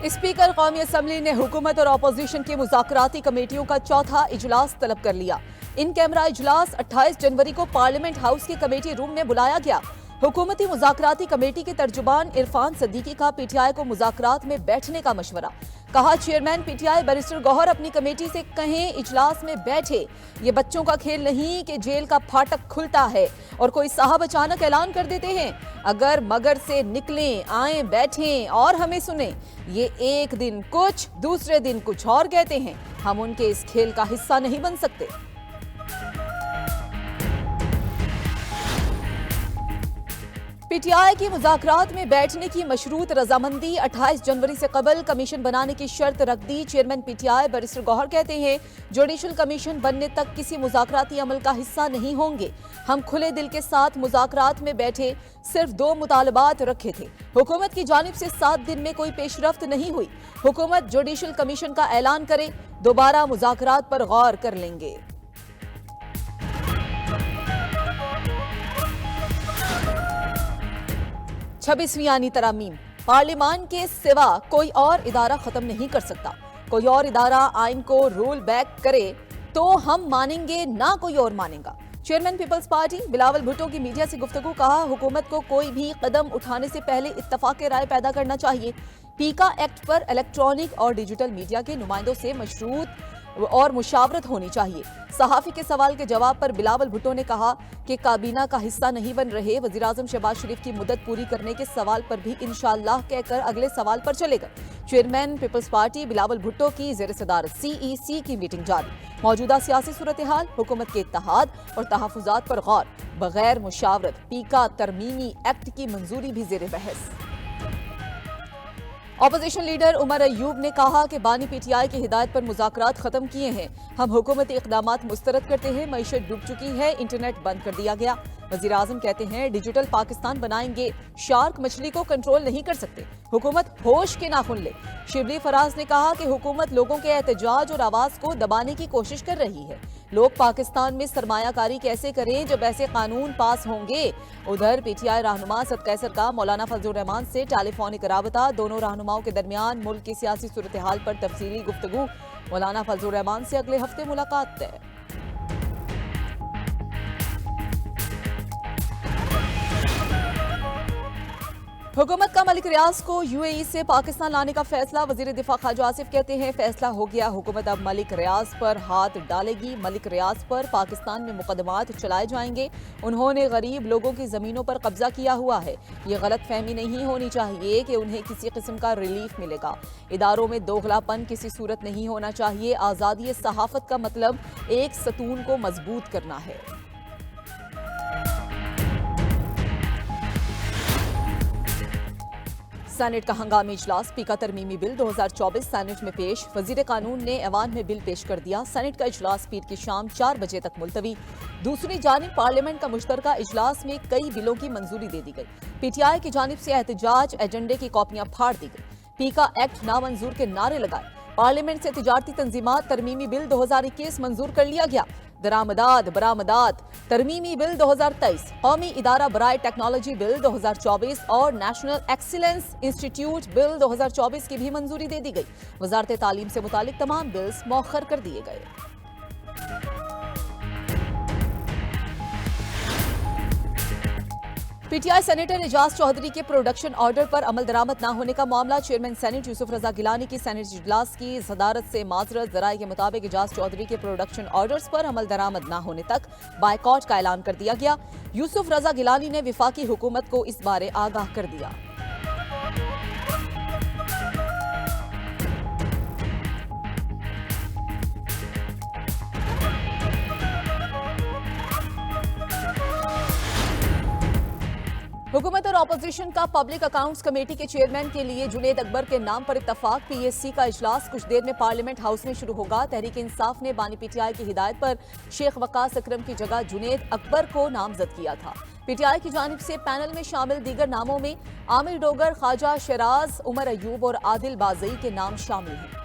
Speaker कौमी assembly ने हुकूमत और अपोजिशन की मुज़ाकराती कमेटियों का चौथा इजलास तलब कर लिया। इन कैमरा इजलास 28 जनवरी को पार्लियामेंट हाउस के कमेटी रूम में बुलाया गया। हुकूमती मुज़ाकराती कमेटी के तर्जुमान इरफान सदीकी का पीटीआई को मुज़ाकरात में बैठने का मशवरा। कहा, चेयरमैन पीटीआई बैरिस्टर गौहर अपनी कमेटी से कहें इजलास में बैठे। ये बच्चों का खेल नहीं कि जेल का फाटक खुलता है और कोई साहब अचानक ऐलान कर देते हैं अगर मगर से निकलें, आए, बैठें और हमें सुने। ये एक दिन कुछ, दूसरे दिन कुछ और कहते हैं। हम उनके इस खेल का हिस्सा नहीं बन सकते। पीटीआई की मुज़ाकरात में बैठने की मशरूत रजामंदी 28 जनवरी से कबल कमीशन बनाने की शर्त रख दी। चेयरमैन पीटीआई बैरिस्टर गौहर कहते हैं, जुडिशल कमीशन बनने तक किसी मुज़ाकराती अमल का हिस्सा नहीं होंगे। हम खुले दिल के साथ मुज़ाकरात में बैठे, सिर्फ 2 मुतालबात रखे थे। हुकूमत की जानिब से 7 दिन में कोई पेशरफ्त नहीं हुई। हुकूमत जुडिशल कमीशन का ऐलान करे, दोबारा मुज़ाकरात पर गौर कर लेंगे। 26वीं यानी तरमीम। पार्लियामान के सिवा कोई और इदारा खत्म नहीं कर सकता। कोई और इदारा आइन को रोल बैक करे तो हम मानेंगे, ना कोई और मानेगा। Chairman People's Party Bilawal Bhutto की मीडिया से गुफ्तगू। कहा, हुकूमत को कोई भी कदम उठाने से पहले इत्तफाक राय पैदा करना चाहिए। पीका एक्ट पर इलेक्ट्रॉनिक और डिजिटल मीडिया के नुमाइंदों से मशरूत और मुशावरत होनी चाहिए। सहाफी के सवाल के जवाब पर बिलावल भुट्टो ने कहा कि काबीना का हिस्सा नहीं बन रहे वज़ीर आज़म शहबाज शरीफ की मुद्दत पूरी करने के सवाल पर भी इंशाअल्लाह कहकर अगले सवाल पर चलेगा। Chairman People's Party Bilawal Bhutto की ज़ेर सदारत CEC की मीटिंग जारी। मौजूदा सियासी सूरत हाल, हुकूमत के इत्तेहाद और तहफ़्फ़ुज़ात पर गौर। बगैर मुशावरत पीका तरमीमी एक्ट की मंजूरी भी ज़ेर बहस। अपोजिशन लीडर उमर अयूब ने कहा कि बानी पीटीआई की हिदायत पर मुज़ाकरात खत्म किए हैं। हम हुकूमती इक़दामात मुस्तरद करते हैं। मईशत डूब चुकी है, इंटरनेट बंद कर दिया गया। वज़ीर आज़म कहते हैं, डिजिटल पाकिस्तान बनाएंगे। शार्क मछली को कंट्रोल नहीं कर सकते। हुकूमत होश के नाखुन ले। शिबली फराज ने कहा कि हुकूमत लोगों के एहतजाज और आवाज़ को दबाने की कोशिश कर रही है। लोग पाकिस्तान में सरमायाकारी कैसे करें जब ऐसे कानून पास होंगे। उधर पीटीआई रहनुमा सदकैसर का मौलाना फजलुर रहमान से टेलीफोनिक राबता। दोनों रहनुमाओं के दरमियान मुल्क की सियासी सूरत हाल पर तफसीली गुफ्तगू। मौलाना फजलुर रहमान से अगले हफ्ते मुलाकात तय। हुकूमत का मलिक रियाज को UAE से पाकिस्तान लाने का फैसला। वजीर दिफा ख्वाजा आसिफ कहते हैं, फैसला हो गया। हुकूमत अब मलिक रियाज पर हाथ डालेगी। मलिक रियाज पर पाकिस्तान में मुकदमात चलाए जाएंगे। उन्होंने गरीब लोगों की जमीनों पर कब्जा किया हुआ है। ये गलत फहमी नहीं होनी चाहिए कि उन्हें किसी किस्म का रिलीफ मिलेगा। इदारों में दोगलापन किसी सूरत नहीं होना चाहिए। आज़ादी सहाफत का मतलब एक सतून को मजबूत करना है। सेनेट का हंगामी इजलास। पीका तरमीमी बिल 2024 सेनेट में पेश। वजीर कानून ने ऐवान में बिल पेश कर दिया। सेनेट का इजलास पीर की शाम 4 बजे तक मुलतवी। दूसरी जानिब पार्लियामेंट का मुश्तरका इजलास में कई बिलों की मंजूरी दे दी गई। पीटीआई की जानिब से एहतजाज, एजेंडे की कॉपियां फाड़ दी गई। पीका एक्ट नामंजूर के नारे लगाए। पार्लियामेंट से तिजारती तंजीमात तरमीमी बिल 2021 मंजूर कर लिया गया। दरामदात बरामदात तरमीमी बिल 2023, कौमी इदारा बराए टेक्नोलॉजी बिल 2024 और नेशनल एक्सीलेंस इंस्टीट्यूट बिल 2024 की भी मंजूरी दे दी गई। वजारत तालीम से मुतालिक तमाम बिल्स मौखर कर दिए गए। पीटीआई सेनेटर एजाज चौधरी के प्रोडक्शन ऑर्डर पर अमल दरामद न होने का मामला। चेयरमैन सेनेट यूसुफ रजा गिलानी की सेनेट इजलास की सदारत से माजरत। जराये के मुताबिक एजाज चौधरी के प्रोडक्शन ऑर्डर्स पर अमल दरामद न होने तक बायकॉट का ऐलान कर दिया गया। यूसुफ रजा गिलानी ने विफाकी हुकूमत को इस बारे आगाह कर दिया। हुकूमत और अपोजिशन का पब्लिक अकाउंट्स कमेटी के चेयरमैन के लिए जुनेद अकबर के नाम पर इत्तफाक। PSC का इजलास कुछ देर में पार्लियामेंट हाउस में शुरू होगा। तहरीक इंसाफ ने बानी पीटीआई की हिदायत पर शेख वकास अकरम की जगह जुनेद अकबर को नामजद किया था। पीटीआई की जानिब से पैनल में शामिल दीगर नामों में आमिर डोगर, ख्वाजा शराज, उमर अयूब और आदिल बाजई के नाम शामिल हैं।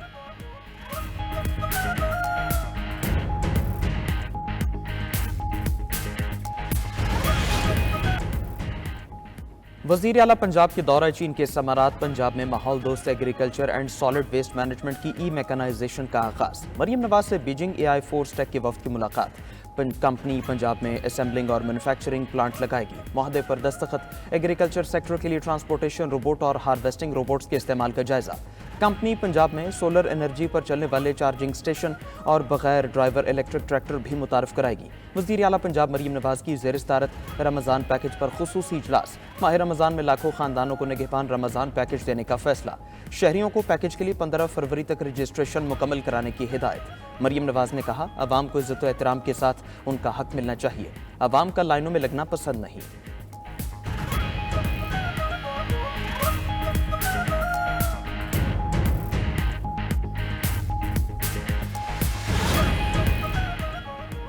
वजीर आला पंजाब के दौरा चीन के समारात। पंजाब में माहौल दोस्त agriculture and solid waste management की ई-मैकेनाइजेशन का आगाज। मरियम नवाज से बीजिंग AI फोर्स टेक के वफ्द की मुलाकात। कंपनी पंजाब में असेंबलिंग और मैन्युफैक्चरिंग प्लांट लगाएगी। मुआहदे पर दस्तखत। एग्रीकल्चर सेक्टर के लिए ट्रांसपोर्टेशन रोबोट और हार्वेस्टिंग रोबोट्स के इस्तेमाल का जायजा। कंपनी पंजाब में सोलर एनर्जी पर चलने वाले चार्जिंग स्टेशन और बगैर ड्राइवर इलेक्ट्रिक ट्रैक्टर भी मुतारिफ कराएगी। वज़ीर आला पंजाब मरियम नवाज की ज़ेर सदारत रमज़ान पैकेज पर खुसूसी इजलास। माह रमज़ान में लाखों खानदानों को निगहबान रमज़ान पैकेज देने का फैसला। शहरियों को पैकेज के लिए 15 फरवरी तक रजिस्ट्रेशन मुकम्मल कराने की हिदायत। मरियम नवाज ने कहा, अवाम को इज्जत व एहतराम के साथ उनका हक मिलना चाहिए। अवाम का लाइनों में लगना पसंद नहीं।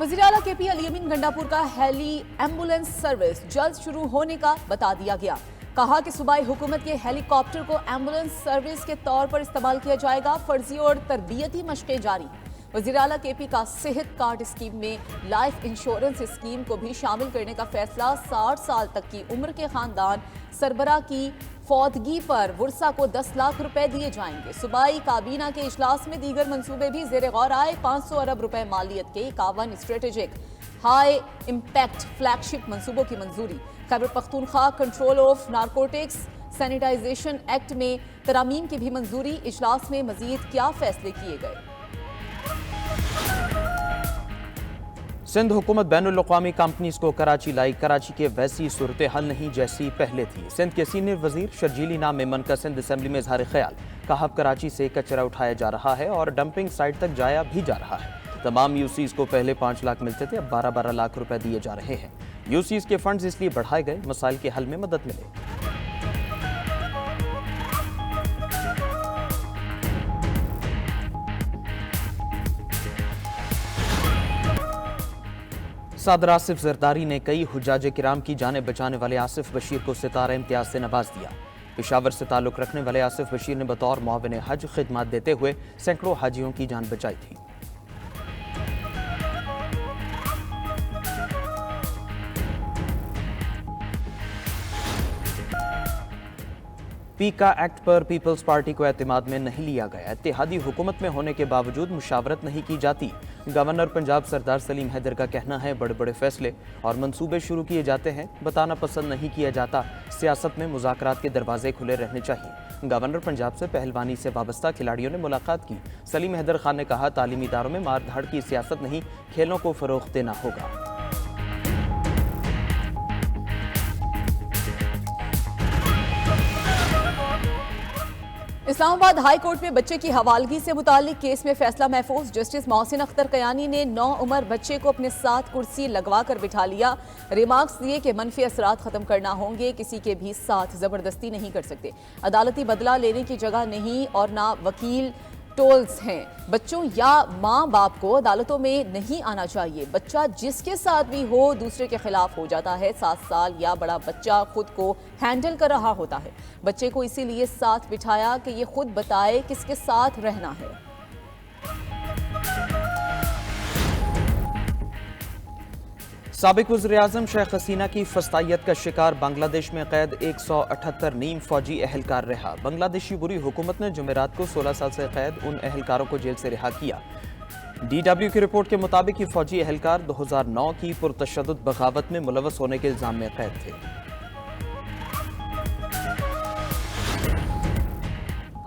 वज़ीर आला KP अली-अमीन गंडापुर का हेली एम्बुलेंस सर्विस जल्द शुरू होने का बता दिया गया। कहा कि सूबाई हुकूमत के हेलीकॉप्टर को एम्बुलेंस सर्विस के तौर पर इस्तेमाल किया जाएगा। फर्जी और तरबियती मशक़ें जारी। वज़ीर आला KP का सेहत कार्ड स्कीम में लाइफ इंश्योरेंस स्कीम को भी शामिल करने का फैसला। 60 साल तक की उम्र के खानदान सरबरा की फौतगी पर वुरसा को 10 लाख रुपए दिए जाएंगे। सूबाई काबीना के इजलास में दीगर मंसूबे भी ज़ेर गौर आए। 500 अरब रुपए मालियत के 51 स्ट्रेटेजिक हाई इम्पैक्ट फ्लैगशिप मंसूबों की मंजूरी। Khyber Pakhtunkhwa control of narcotics sanitisation act में तरामीम की भी मंजूरी। इजलास में मजीद क्या फैसले किए गए? सिंध हुकूमत बैनुल अक़वामी कंपनीज को कराची लाई। कराची के वैसी सूरत हाल नहीं जैसी पहले थी। सिंध के सीनियर वजीर शर्जीली नाम मेमन का सिंध असेंबली में इजहार ख्याल। कहा, कराची से कचरा उठाया जा रहा है और डंपिंग साइट तक जाया भी जा रहा है। तमाम यूसीज को पहले 5 लाख मिलते थे, अब 12-12 लाख रुपए दिए जा रहे हैं। यूसीज के फंड्स इसलिए बढ़ाए गए मसाइल के हल में मदद मिले। सदर आसिफ जरदारी ने कई हुज्जाज किराम की जानें बचाने वाले आसिफ बशीर को सितारा इम्तियाज से नवाज दिया। पेशावर से ताल्लुक रखने वाले आसिफ बशीर ने बतौर मुआविन हज खिदमत देते हुए सैकड़ों हाजियों की जान बचाई थी। पीका एक्ट पर पीपल्स पार्टी को एतमाद में नहीं लिया गया। इत्तेहादी हुकूमत में होने के बावजूद मुशावरत नहीं की जाती। गवर्नर पंजाब सरदार सलीम हैदर का कहना है, बड़े बड़े फैसले और मंसूबे शुरू किए जाते हैं, बताना पसंद नहीं किया जाता। सियासत में मुज़ाकरात के दरवाजे खुले रहने चाहिए। गवर्नर पंजाब से पहलवानी से वाबस्ता खिलाड़ियों ने मुलाकात की। सलीम हैदर खान ने कहा, तालीमी इदारों में मार धाड़ की सियासत नहीं, खेलों को फ़रोग़ देना होगा। इस्लामाबाद हाई कोर्ट में बच्चे की हवालगी से मुताल्लिक केस में फैसला महफूज। जस्टिस मोहसिन अख्तर कयानी ने 9 उम्र बच्चे को अपने साथ कुर्सी लगवा कर बिठा लिया। रिमार्क्स दिए कि मनफी असरात खत्म करना होंगे, किसी के भी साथ जबरदस्ती नहीं कर सकते। अदालती बदला लेने की जगह नहीं और ना वकील टोल्स हैं। बच्चों या माँ बाप को अदालतों में नहीं आना चाहिए। बच्चा जिसके साथ भी हो दूसरे के खिलाफ हो जाता है। 7 साल या बड़ा बच्चा खुद को हैंडल कर रहा होता है। बच्चे को इसीलिए साथ बिठाया कि ये खुद बताए किसके साथ रहना है। साबिक वज़ीर-ए-आज़म शेख हसीना की फस्तायत का शिकार बांग्लादेश में कैद 178 नीम फौजी एहलकार रहा। बांग्लादेशी बुरी हुकूमत ने जुमेरात को 16 साल से कैद उन एहलकारों को जेल से रिहा किया। DW की रिपोर्ट के मुताबिक ये फौजी एहलकार 2009 की पुरतशद्दुद बगावत में मुलव्वस होने के इल्जाम में कैद थे।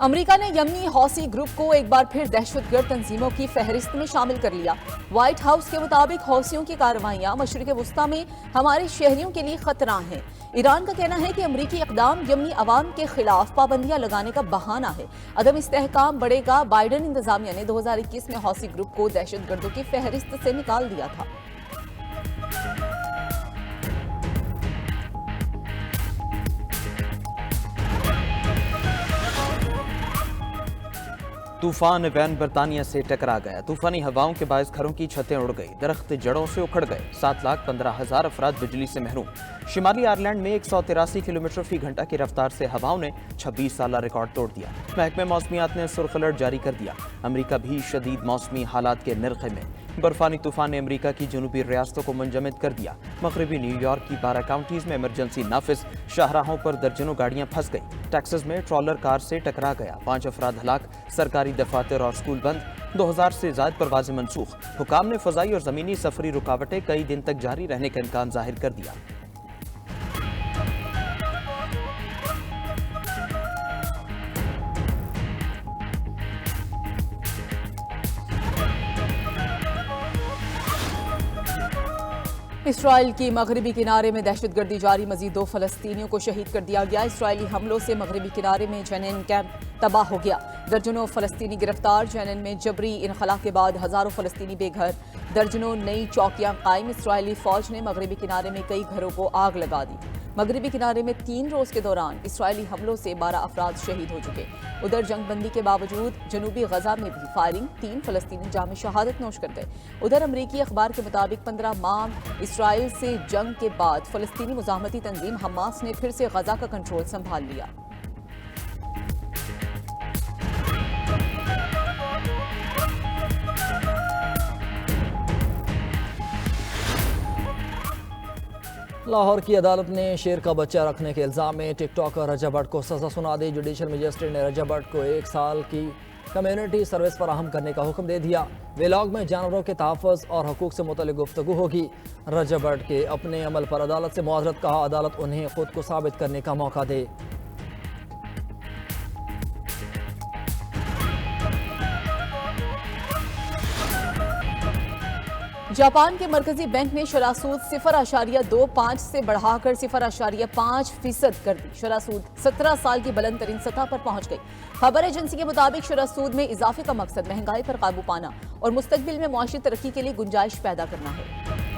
अमेरिका ने यमनी हौसी ग्रुप को एक बार फिर दहशतगर्द तंजीमों की फहरिस्त में शामिल कर लिया। व्हाइट हाउस के मुताबिक हौसियों की कार्रवाइयां मशरिक वस्ता में हमारे शहरियों के लिए खतरा हैं। ईरान का कहना है कि अमरीकी इक़दाम यमनी अवाम के खिलाफ पाबंदियां लगाने का बहाना है। अदम इस्तेहकाम बढ़ेगा। बाइडन इंतजामिया ने 2021 में हौसी ग्रुप को दहशतगर्दों की फहरिस्त से निकाल दिया था। तूफान वैन बरतानिया से टकरा गया। तूफानी हवाओं के बायस घरों की छतें उड़ गई, दरख्त जड़ों से उखड़ गए। 7,15,000 अफराद बिजली से महरूम। शिमाली आयरलैंड में 183 किलोमीटर फी घंटा की रफ्तार से हवाओं ने 26 साला रिकॉर्ड तोड़ दिया। महकमे मौसमियात ने सुर्ख अलर्ट जारी कर दिया। अमरीका भी शदीद मौसमी हालात के निर्खे में। बर्फानी तूफान ने अमेरिका की जनूबी रियासतों को मुंजमद कर दिया। मगरबी न्यूयॉर्क की 12 काउंटीज में इमरजेंसी नाफिज, शाहराहों पर दर्जनों गाड़ियां फंस गई। टेक्सास में ट्रॉलर कार से टकरा गया, 5 अफराद हलाक, सरकारी दफातर और स्कूल बंद, 2000 से ज्यादा परवाजें मनसूख। हुकाम ने फजाई और जमीनी सफरी रुकावटें कई दिन तक जारी रहने का इम्कान जाहिर कर दिया। इसराइल की मगरबी किनारे में दहशतगर्दी जारी, मजीद 2 फलस्तीनियों को शहीद कर दिया गया। इसराइली हमलों से मगरबी किनारे में जेनिन कैंप तबाह हो गया, दर्जनों फलस्तीनी गिरफ्तार। जेनिन में जबरी इनखला के बाद हजारों फलस्तीनी बेघर, दर्जनों नई चौकियां कायम। इसराइली फौज ने मगरबी किनारे में कई घरों को आग लगा दी। मगरबी किनारे में 3 रोज के दौरान इसराइली हमलों से 12 अफराद शहीद हो चुके। उधर जंगबंदी के बावजूद जनूबी गजा में भी फायरिंग, 3 फलस्तीनी जाम शहादत नोश कर गए। उधर अमरीकी अखबार के मुताबिक 15 माह इसराइल से जंग के बाद फलस्तीनी मुजाहमती तंजीम हमास ने फिर से गजा का कंट्रोल संभाल लिया। लाहौर की अदालत ने शेर का बच्चा रखने के इल्ज़ाम में टिकटॉकर रजा भट्ट को सज़ा सुना दी। जुडिशल मजिस्ट्रेट ने रजा भट्ट को 1 साल की कम्युनिटी सर्विस फराहम करने का हुक्म दे दिया। व्लॉग में जानवरों के तहफ़्फ़ुज़ और हकूक़ से मुतल्लिक़ गुफ्तगू होगी। रजा भट्ट के अपने अमल पर अदालत से मुआज़रत कहा, अदालत उन्हें खुद को साबित करने का मौका दे। जापान के मरकजी बैंक ने शरह सूद 0.25 से बढ़ाकर 0.5% कर दी। शरह सूद 17 साल की बुलंद तरीन सतह पर पहुंच गई। खबर एजेंसी के मुताबिक शरह सूद में इजाफे का मकसद महंगाई पर काबू पाना और मुस्तकबिल में मुआशी तरक्की के लिए गुंजाइश पैदा करना है।